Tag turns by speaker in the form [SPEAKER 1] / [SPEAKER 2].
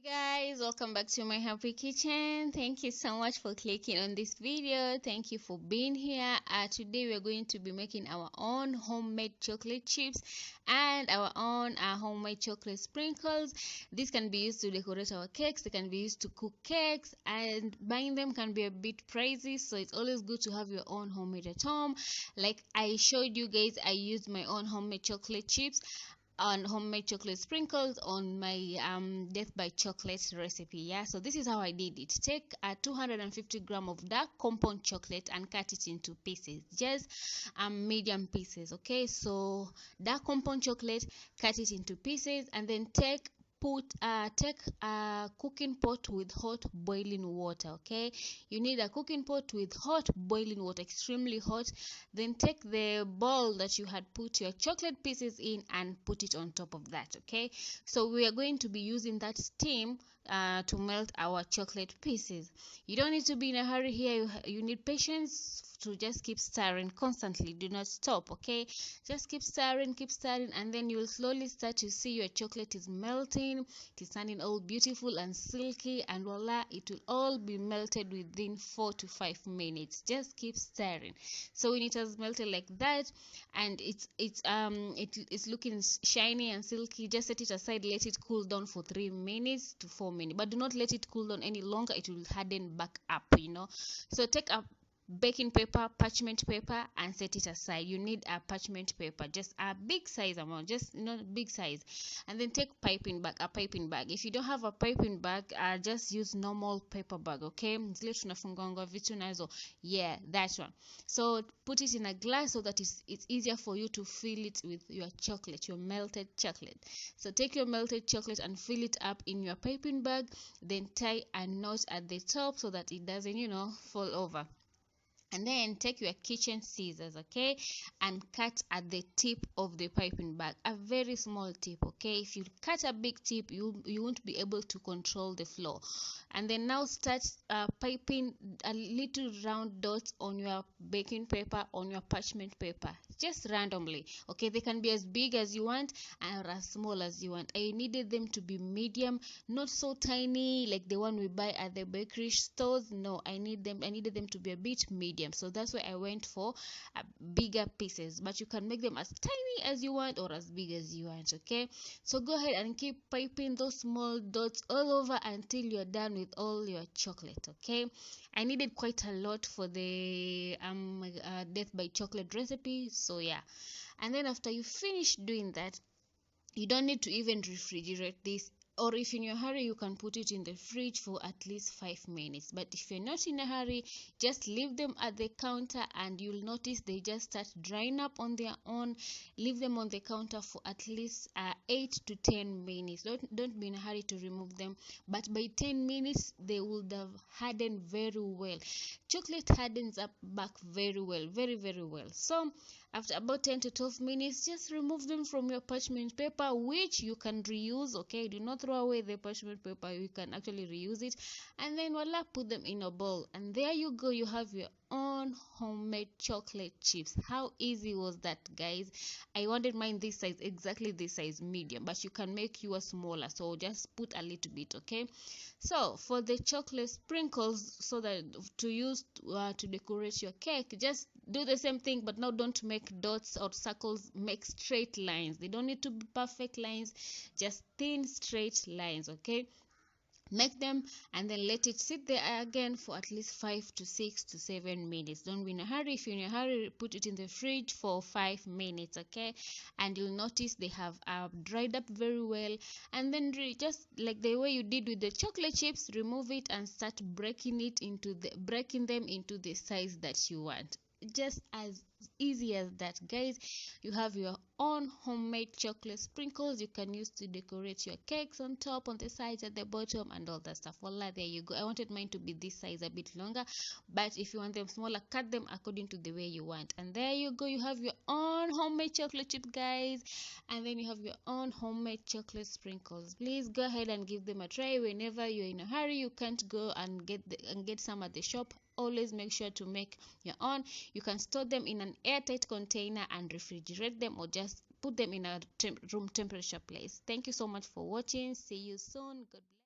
[SPEAKER 1] Guys, welcome back to my happy kitchen. Thank you so much for clicking on this video. Thank you for being here. Today we're going to be making our own homemade chocolate chips and our own homemade chocolate sprinkles. This can be used to decorate our cakes. They can be used to cook cakes, and buying them can be a bit pricey, so it's always good to have your own homemade at home. Like I showed you guys, I used my own homemade chocolate chips on homemade chocolate sprinkles on my death by chocolate recipe. Yeah, so this is how I did it. Take a 250 gram of dark compound chocolate and cut it into pieces, just medium pieces. Okay, so dark compound chocolate, cut it into pieces, and then take a cooking pot with hot boiling water. Okay, you need a cooking pot with hot boiling water, extremely hot. Then take the bowl that you had put your chocolate pieces in and put it on top of that. Okay, so we are going to be using that steam to melt our chocolate pieces. You don't need to be in a hurry here. You need patience to just keep stirring constantly. Do not stop. Okay, just keep stirring, and then you will slowly start to see your chocolate is melting. It is turning all beautiful and silky, and voila, it will all be melted within 4 to 5 minutes. Just keep stirring. So when it has melted like that and it's looking shiny and silky, just set it aside, let it cool down for 3 minutes to 4 minutes, but do not let it cool down any longer. It will harden back up, so take a baking paper, parchment paper, and set it aside. You need a parchment paper, just a big size amount, just big size. And then take a piping bag. If you don't have a piping bag, just use normal paper bag. Okay, yeah, that one. So put it in a glass so that it's easier for you to fill it with your chocolate, your melted chocolate. So take your melted chocolate and fill it up in your piping bag, then tie a knot at the top so that it doesn't fall over. And then take your kitchen scissors, okay, and cut at the tip of the piping bag, a very small tip. Okay, if you cut a big tip, you won't be able to control the flow. And then now start piping a little round dots on your baking paper, on your parchment paper, just randomly. Okay, they can be as big as you want or as small as you want. I needed them to be medium, not so tiny like the one we buy at the bakery stores. No, I needed them to be a bit medium, so that's why I went for bigger pieces, but you can make them as tiny as you want or as big as you want. Okay, so go ahead and keep piping those small dots all over until you're done with all your chocolate. Okay, I needed quite a lot for the death by chocolate recipe, so yeah. And then after you finish doing that, you don't need to even refrigerate this, or if in your hurry, you can put it in the fridge for at least 5 minutes. But if you're not in a hurry, just leave them at the counter and you'll notice they just start drying up on their own. Leave them on the counter for at least 8 to 10 minutes. Don't be in a hurry to remove them, but by 10 minutes they would have hardened very well. Chocolate hardens up back very well, very well. So after about 10 to 12 minutes, just remove them from your parchment paper, which you can reuse. Okay, do not throw away the parchment paper, you can actually reuse it. And then voila, put them in a bowl, and there you go, you have your own homemade chocolate chips. How easy was that, guys? I wanted mine this size, exactly this size, medium, but you can make yours smaller, so just put a little bit. Okay, so for the chocolate sprinkles, so that to use to decorate your cake, just do the same thing, but now don't make dots or circles, make straight lines. They don't need to be perfect lines, just thin straight lines. Okay, make them and then let it sit there again for at least 5 to 6 to 7 minutes. Don't be in a hurry. If you're in a hurry, put it in the fridge for 5 minutes. Okay, and you'll notice they have dried up very well. And then just like the way you did with the chocolate chips, remove it and start breaking them into the size that you want. Just as easy as that, guys. You have your own homemade chocolate sprinkles you can use to decorate your cakes on top, on the sides, at the bottom, and all that stuff. Voila, there you go. I wanted mine to be this size, a bit longer, but if you want them smaller, cut them according to the way you want. And there you go, you have your own homemade chocolate chip, guys, and then you have your own homemade chocolate sprinkles. Please go ahead and give them a try. Whenever you're in a hurry, you can't go and get some at the shop, always make sure to make your own. You can store them in an airtight container and refrigerate them, or just put them in a room temperature place. Thank you so much for watching. See you soon. God bless.